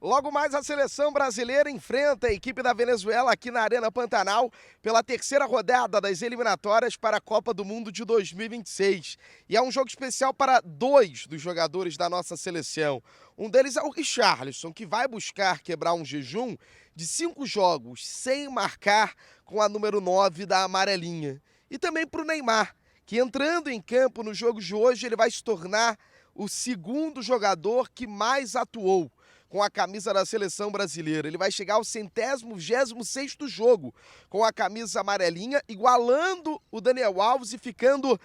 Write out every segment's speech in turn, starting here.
Logo mais a seleção brasileira enfrenta a equipe da Venezuela aqui na Arena Pantanal pela terceira rodada das eliminatórias para a Copa do Mundo de 2026. E é um jogo especial para dois dos jogadores da nossa seleção. Um deles é o Richarlison, que vai buscar quebrar um jejum de 5 jogos sem marcar com a número 9 da amarelinha. E também para o Neymar, que entrando em campo no jogo de hoje, ele vai se tornar o segundo jogador que mais atuou com a camisa da seleção brasileira. Ele vai chegar ao 126º jogo com a camisa amarelinha, igualando o Daniel Alves e ficando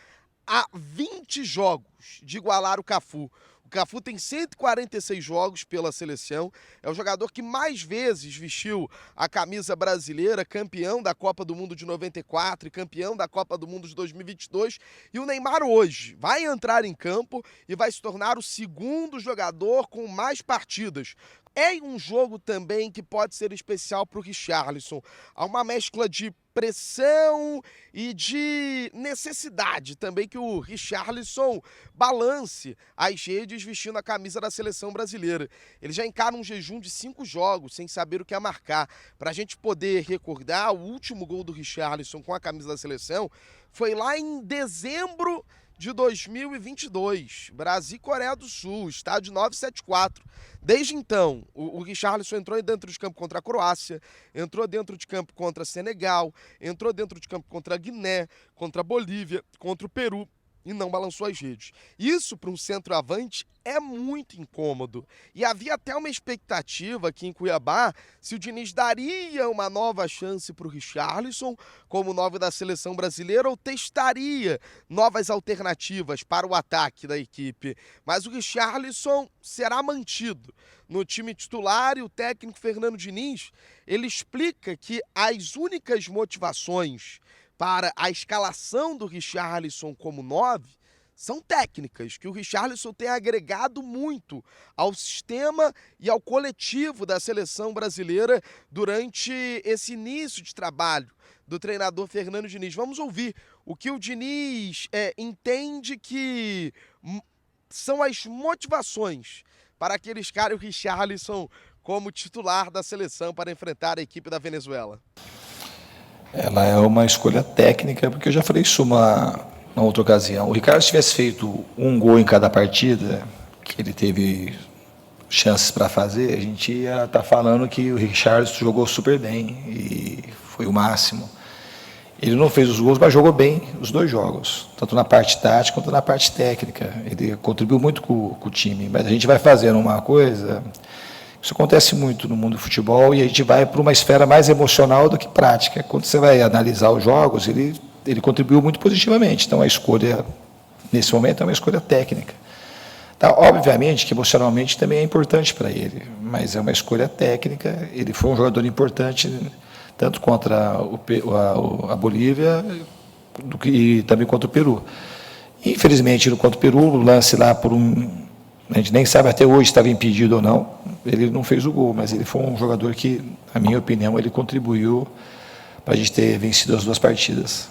a 20 jogos de igualar o Cafu. O Cafu tem 146 jogos pela seleção, é o jogador que mais vezes vestiu a camisa brasileira, campeão da Copa do Mundo de 94 e campeão da Copa do Mundo de 2022. E o Neymar hoje vai entrar em campo e vai se tornar o segundo jogador com mais partidas. É um jogo também que pode ser especial para o Richarlison. Há uma mescla de pressão e de necessidade também que o Richarlison balance as redes vestindo a camisa da seleção brasileira. Ele já encara um jejum de 5 jogos sem saber o que é marcar. Para a gente poder recordar, o último gol do Richarlison com a camisa da seleção foi lá em dezembro de 2022, Brasil e Coreia do Sul, estádio 974. Desde então, o Richarlison entrou dentro de campo contra a Croácia, entrou dentro de campo contra Senegal, entrou dentro de campo contra a Guiné, contra a Bolívia, contra o Peru e não balançou as redes. Isso para um centroavante é muito incômodo. E havia até uma expectativa aqui em Cuiabá se o Diniz daria uma nova chance para o Richarlison como 9 da seleção brasileira ou testaria novas alternativas para o ataque da equipe. Mas o Richarlison será mantido no time titular e o técnico Fernando Diniz, ele explica que as únicas motivações para a escalação do Richarlison como 9 são técnicas, que o Richarlison tem agregado muito ao sistema e ao coletivo da seleção brasileira durante esse início de trabalho do treinador Fernando Diniz. Vamos ouvir o que o Diniz entende que são as motivações para que ele escale o Richarlison como titular da seleção para enfrentar a equipe da Venezuela. Ela é uma escolha técnica, porque eu já falei isso uma outra ocasião. O Ricardo, se tivesse feito um gol em cada partida, que ele teve chances para fazer, a gente ia estar falando que o Richarlison jogou super bem e foi o máximo. Ele não fez os gols, mas jogou bem os 2 jogos, tanto na parte tática quanto na parte técnica. Ele contribuiu muito com o time, mas a gente vai fazendo uma coisa. Isso acontece muito no mundo do futebol e a gente vai para uma esfera mais emocional do que prática. Quando você vai analisar os jogos, ele contribuiu muito positivamente. Então, a escolha, nesse momento, é uma escolha técnica. Tá, obviamente que emocionalmente também é importante para ele, mas é uma escolha técnica. Ele foi um jogador importante, tanto contra a Bolívia e também contra o Peru. Infelizmente, contra o Peru, o lance lá a gente nem sabe até hoje se estava impedido ou não. Ele não fez o gol, mas ele foi um jogador que, na minha opinião, ele contribuiu para a gente ter vencido as 2 partidas.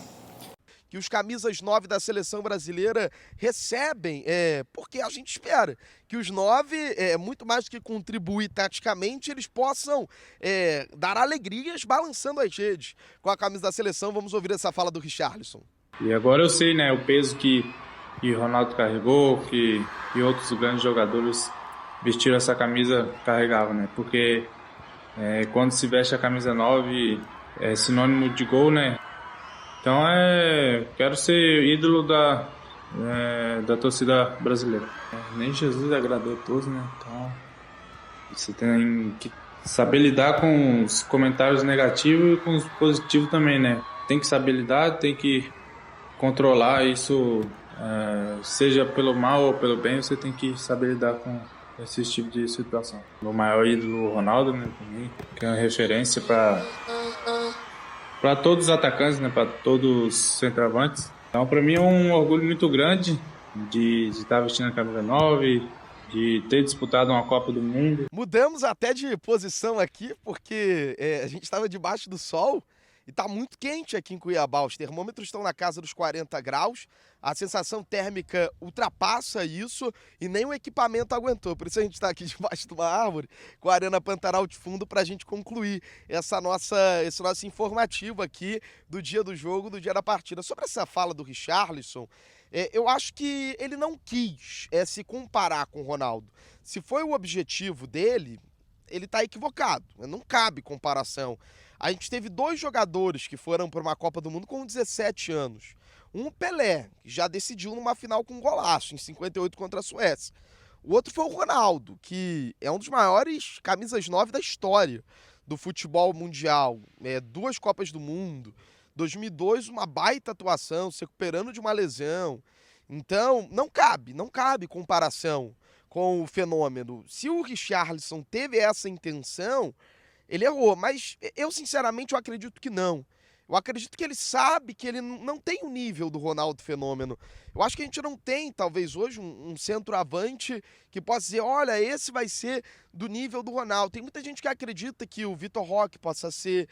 Que os camisas 9 da seleção brasileira recebem, porque a gente espera que os 9, muito mais do que contribuir taticamente, eles possam dar alegrias balançando as redes com a camisa da seleção. Vamos ouvir essa fala do Richarlison. E agora eu sei, né, o peso que Ronaldo carregou, que outros grandes jogadores vestiram essa camisa carregavam, né? Porque quando se veste a camisa 9 é sinônimo de gol, né? Então quero ser ídolo da torcida brasileira. Nem Jesus agradou a todos, né? Então você tem que saber lidar com os comentários negativos e com os positivos também, né? Tem que saber lidar, tem que controlar isso. Seja pelo mal ou pelo bem, você tem que saber lidar com esse tipo de situação. O maior ídolo, Ronaldo, né, que é uma referência para todos os atacantes, né, para todos os centroavantes. Então, para mim é um orgulho muito grande de estar vestindo a camisa 9, de ter disputado uma Copa do Mundo. Mudamos até de posição aqui, porque a gente estava debaixo do sol e tá muito quente aqui em Cuiabá. Os termômetros estão na casa dos 40 graus, a sensação térmica ultrapassa isso e nem o equipamento aguentou. Por isso a gente está aqui debaixo de uma árvore com a Arena Pantanal de fundo para a gente concluir esse nosso informativo aqui do dia do jogo, do dia da partida. Sobre essa fala do Richarlison, eu acho que ele não quis se comparar com o Ronaldo. Se foi o objetivo dele, ele está equivocado. Não cabe comparação. A gente teve 2 jogadores que foram para uma Copa do Mundo com 17 anos. Um, Pelé, que já decidiu numa final com um golaço, em 58 contra a Suécia. O outro foi o Ronaldo, que é um dos maiores camisas 9 da história do futebol mundial. 2 Copas do Mundo. 2002, uma baita atuação, se recuperando de uma lesão. Então, não cabe comparação com o fenômeno. Se o Richarlison teve essa intenção, ele errou, mas eu sinceramente eu acredito que não. Eu acredito que ele sabe que ele não tem o nível do Ronaldo Fenômeno. Eu acho que a gente não tem, talvez hoje, um centroavante que possa dizer, olha, esse vai ser do nível do Ronaldo. Tem muita gente que acredita que o Vitor Roque possa ser,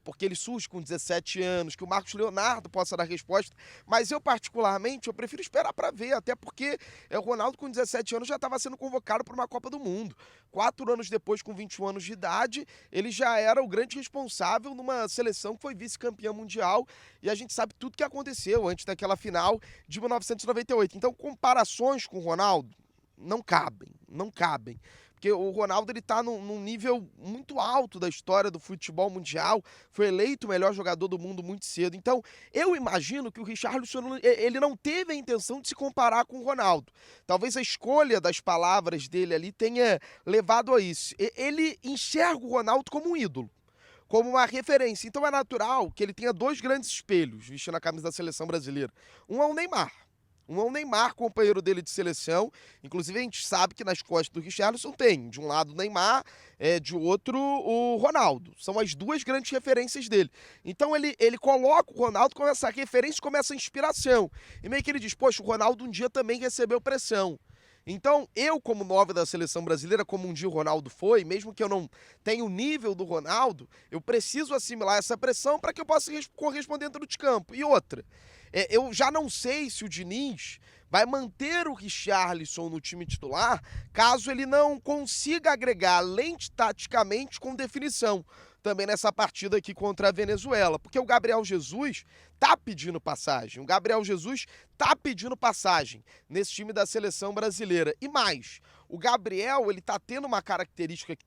porque ele surge com 17 anos, que o Marcos Leonardo possa dar resposta. Mas eu, particularmente, eu prefiro esperar para ver, até porque o Ronaldo com 17 anos já estava sendo convocado para uma Copa do Mundo. 4 anos depois, com 21 anos de idade, ele já era o grande responsável numa seleção que foi vice-campeã mundial e a gente sabe tudo que aconteceu antes daquela final de 1998. Então, comparações com o Ronaldo não cabem. Porque o Ronaldo ele tá num nível muito alto da história do futebol mundial, foi eleito o melhor jogador do mundo muito cedo. Então, eu imagino que o Richarlison ele não teve a intenção de se comparar com o Ronaldo. Talvez a escolha das palavras dele ali tenha levado a isso. Ele enxerga o Ronaldo como um ídolo, como uma referência. Então é natural que ele tenha 2 grandes espelhos vestindo a camisa da seleção brasileira. Um é o Neymar, companheiro dele de seleção. Inclusive a gente sabe que nas costas do Richarlison tem, de um lado o Neymar, de outro o Ronaldo. São as 2 grandes referências dele. Então ele coloca o Ronaldo como essa referência, como essa inspiração. E meio que ele diz, poxa, o Ronaldo um dia também recebeu pressão. Então, eu, como 9 da seleção brasileira, como um dia o Ronaldo foi, mesmo que eu não tenha o nível do Ronaldo, eu preciso assimilar essa pressão para que eu possa corresponder dentro de campo. E outra, eu já não sei se o Diniz vai manter o Richarlison no time titular caso ele não consiga agregar, além de taticamente, com definição, também nessa partida aqui contra a Venezuela, porque o Gabriel Jesus tá pedindo passagem. O Gabriel Jesus tá pedindo passagem nesse time da seleção brasileira. E mais, o Gabriel, ele tá tendo uma característica que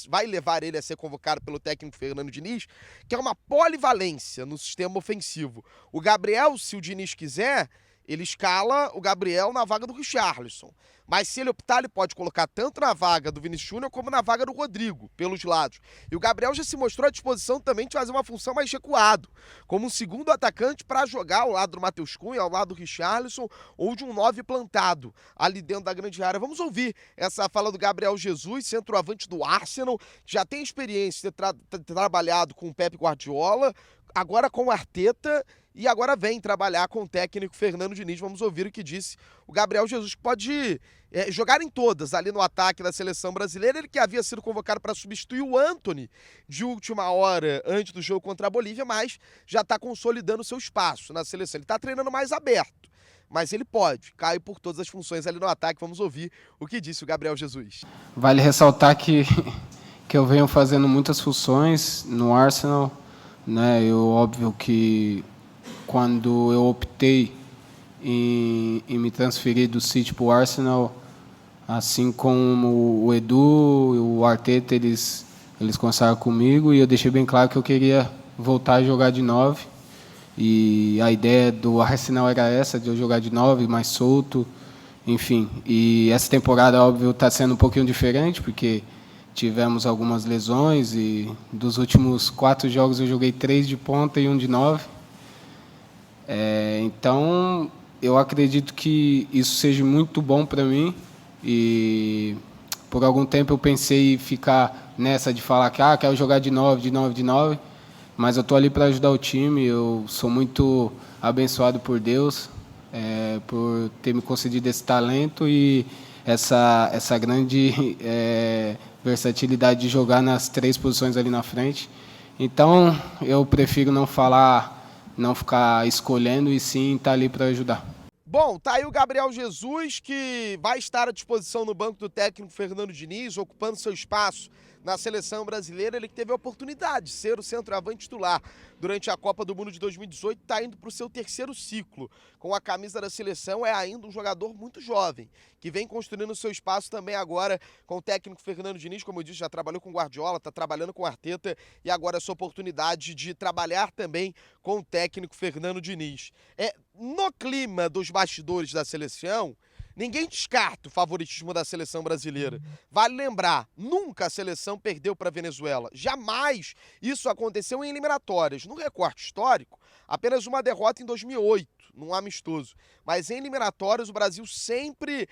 vai levar ele a ser convocado pelo técnico Fernando Diniz, que é uma polivalência no sistema ofensivo. O Gabriel, se o Diniz quiser, ele escala o Gabriel na vaga do Richarlison. Mas se ele optar, ele pode colocar tanto na vaga do Vinícius Júnior como na vaga do Rodrigo, pelos lados. E o Gabriel já se mostrou à disposição também de fazer uma função mais recuado, como um segundo atacante para jogar ao lado do Matheus Cunha, ao lado do Richarlison, ou de um 9 plantado ali dentro da grande área. Vamos ouvir essa fala do Gabriel Jesus, centroavante do Arsenal, que já tem experiência de ter trabalhado com o Pep Guardiola, agora com o Arteta, e agora vem trabalhar com o técnico Fernando Diniz. Vamos ouvir o que disse o Gabriel Jesus, que pode jogar em todas ali no ataque da seleção brasileira. Ele que havia sido convocado para substituir o Antony de última hora antes do jogo contra a Bolívia, mas já está consolidando seu espaço na seleção. Ele está treinando mais aberto, mas ele cai por todas as funções ali no ataque. Vamos ouvir o que disse o Gabriel Jesus. Vale ressaltar que eu venho fazendo muitas funções no Arsenal, né? Óbvio que quando eu optei em me transferir do City para o Arsenal, assim como o Edu e o Arteta, eles conversaram comigo e eu deixei bem claro que eu queria voltar a jogar de 9. E a ideia do Arsenal era essa, de eu jogar de 9, mais solto, enfim. E essa temporada, óbvio, está sendo um pouquinho diferente, porque tivemos algumas lesões e dos últimos 4 jogos eu joguei 3 de ponta e 1 de 9. Então, eu acredito que isso seja muito bom para mim e por algum tempo eu pensei em ficar nessa de falar que quero jogar de 9, mas eu estou ali para ajudar o time. Eu sou muito abençoado por Deus, por ter me concedido esse talento e essa grande versatilidade de jogar nas 3 posições ali na frente. Então, eu prefiro não falar, não ficar escolhendo e sim estar ali para ajudar. Bom, tá aí o Gabriel Jesus, que vai estar à disposição no banco do técnico Fernando Diniz, ocupando seu espaço na seleção brasileira. Ele que teve a oportunidade de ser o centroavante titular durante a Copa do Mundo de 2018, está indo para o seu terceiro ciclo com a camisa da seleção. É ainda um jogador muito jovem, que vem construindo seu espaço também agora com o técnico Fernando Diniz. Como eu disse, já trabalhou com o Guardiola, está trabalhando com o Arteta e agora a sua oportunidade de trabalhar também com o técnico Fernando Diniz. No clima dos bastidores da seleção, ninguém descarta o favoritismo da seleção brasileira. Vale lembrar, nunca a seleção perdeu para a Venezuela. Jamais isso aconteceu em eliminatórias. No recorte histórico, apenas uma derrota em 2008, num amistoso. Mas em eliminatórias, o Brasil sempre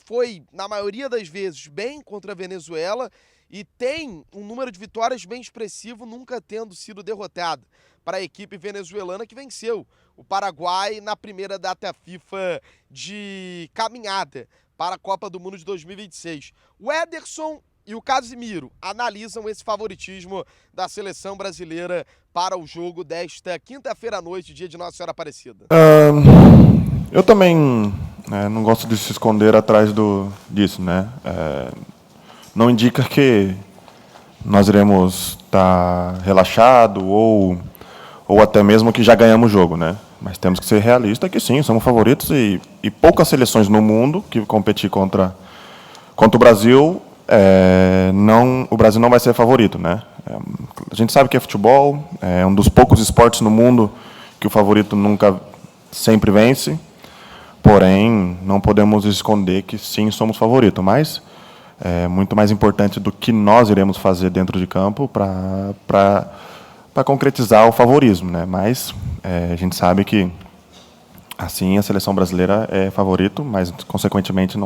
foi, na maioria das vezes, bem contra a Venezuela e tem um número de vitórias bem expressivo, nunca tendo sido derrotada para a equipe venezuelana que venceu o Paraguai na primeira data FIFA de caminhada para a Copa do Mundo de 2026. O Ederson e o Casimiro analisam esse favoritismo da seleção brasileira para o jogo desta quinta-feira à noite, dia de Nossa Senhora Aparecida. Eu também não gosto de se esconder atrás disso, né? Não indica que nós iremos estar relaxado ou até mesmo que já ganhamos o jogo, né? Mas temos que ser realistas que sim, somos favoritos e poucas seleções no mundo que competir contra o Brasil, o Brasil não vai ser favorito, né? A gente sabe que é futebol, é um dos poucos esportes no mundo que o favorito nunca sempre vence, porém não podemos esconder que sim, somos favoritos, mas é muito mais importante do que nós iremos fazer dentro de campo para concretizar o favorismo, né? Mas a gente sabe que assim a seleção brasileira é favorito, mas consequentemente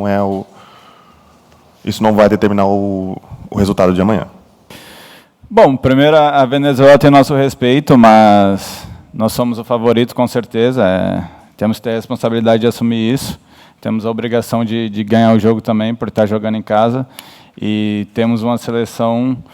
isso não vai determinar o resultado de amanhã. Bom, primeiro a Venezuela tem nosso respeito, mas nós somos o favorito com certeza. Temos que ter a responsabilidade de assumir isso. Temos a obrigação de ganhar o jogo também, por estar jogando em casa. E temos uma seleção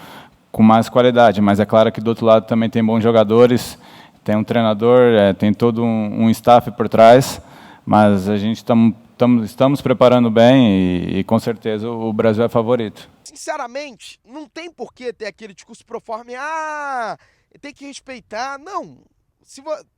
com mais qualidade, mas é claro que do outro lado também tem bons jogadores, tem um treinador, tem todo um staff por trás, mas a gente estamos preparando bem e com certeza o Brasil é favorito. Sinceramente, não tem por que ter aquele discurso pro forma, tem que respeitar. Não,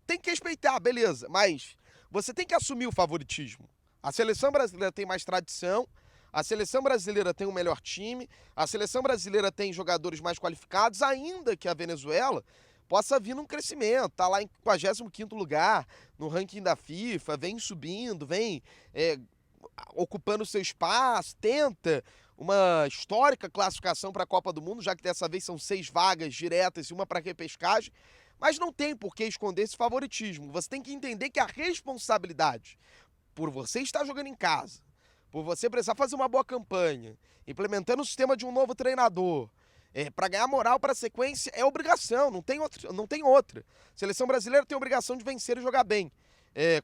tem que respeitar, beleza, mas você tem que assumir o favoritismo. A seleção brasileira tem mais tradição, a seleção brasileira tem um melhor time, a seleção brasileira tem jogadores mais qualificados, ainda que a Venezuela possa vir num crescimento, está lá em 45º lugar no ranking da FIFA, vem subindo, vem ocupando seu espaço, tenta uma histórica classificação para a Copa do Mundo, já que dessa vez são 6 vagas diretas e uma para repescagem, mas não tem por que esconder esse favoritismo. Você tem que entender que a responsabilidade por você estar jogando em casa, por você precisar fazer uma boa campanha, implementando o sistema de um novo treinador, para ganhar moral para a sequência, é obrigação, não tem outra. A seleção brasileira tem a obrigação de vencer e jogar bem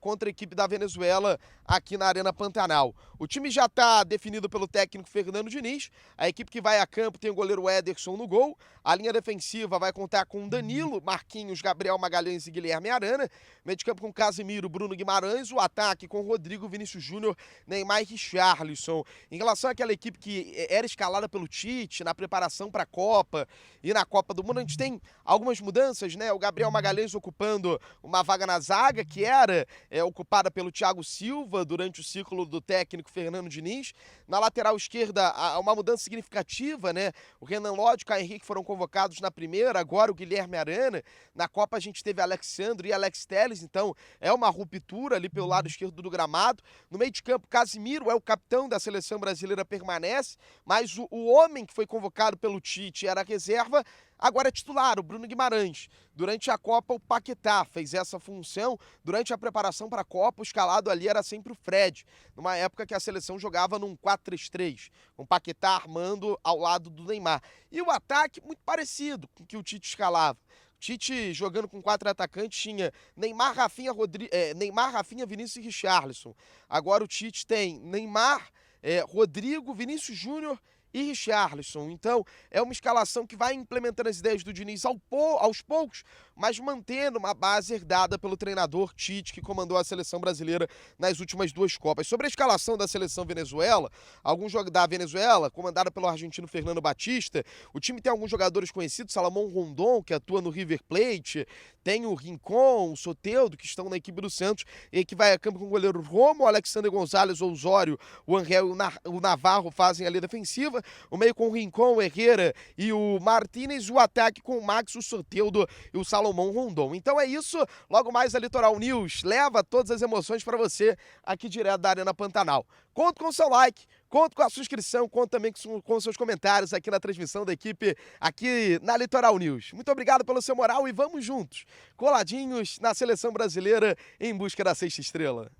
contra a equipe da Venezuela aqui na Arena Pantanal. O time já está definido pelo técnico Fernando Diniz. A equipe que vai a campo tem o goleiro Ederson no gol. A linha defensiva vai contar com Danilo, Marquinhos, Gabriel Magalhães e Guilherme Arana. Meio de campo com Casimiro, Bruno Guimarães. O ataque com Rodrigo, Vinícius Júnior, Neymar e Richarlison. Em relação àquela equipe que era escalada pelo Tite na preparação para a Copa e na Copa do Mundo, a gente tem algumas mudanças, né? O Gabriel Magalhães ocupando uma vaga na zaga, que era ocupada pelo Thiago Silva durante o ciclo do técnico Fernando Diniz. Na lateral esquerda, uma mudança significativa, né? O Renan Lodge e o Caio Henrique foram convocados na primeira, agora o Guilherme Arana. Na Copa a gente teve Alexandre e Alex Telles, então é uma ruptura ali pelo lado esquerdo do gramado. No meio de campo, Casimiro é o capitão da seleção brasileira, permanece, mas o homem que foi convocado pelo Tite era a reserva, agora é titular, o Bruno Guimarães. Durante a Copa, o Paquetá fez essa função. Durante a preparação para a Copa, o escalado ali era sempre o Fred, numa época que a seleção jogava num 4-3-3, com o Paquetá armando ao lado do Neymar. E o ataque, muito parecido com o que o Tite escalava. Tite jogando com 4 atacantes tinha Neymar, Rafinha, Vinícius e Richarlison. Agora o Tite tem Neymar, Rodrigo, Vinícius Júnior e Richarlison. Então, é uma escalação que vai implementando as ideias do Diniz aos poucos, mas mantendo uma base herdada pelo treinador Tite, que comandou a seleção brasileira nas últimas 2 Copas. Sobre a escalação da seleção Venezuela, da Venezuela, comandada pelo argentino Fernando Batista, o time tem alguns jogadores conhecidos, Salomón Rondón, que atua no River Plate, tem o Rincón, o Soteldo, que estão na equipe do Santos, e que vai a campo com o goleiro Romo, o Alexander Gonzalez, o Osório, o Angel e o Navarro fazem a linha defensiva, o meio com o Rincón, o Herrera e o Martínez, o ataque com o Max, o Soteldo e o Salomón Rondón. Então é isso, logo mais a Litoral News leva todas as emoções para você aqui direto da Arena Pantanal. Conto com o seu like, conto com a sua inscrição, conto também com os seus comentários aqui na transmissão da equipe aqui na Litoral News. Muito obrigado pelo seu moral e vamos juntos, coladinhos na seleção brasileira em busca da 6ª estrela.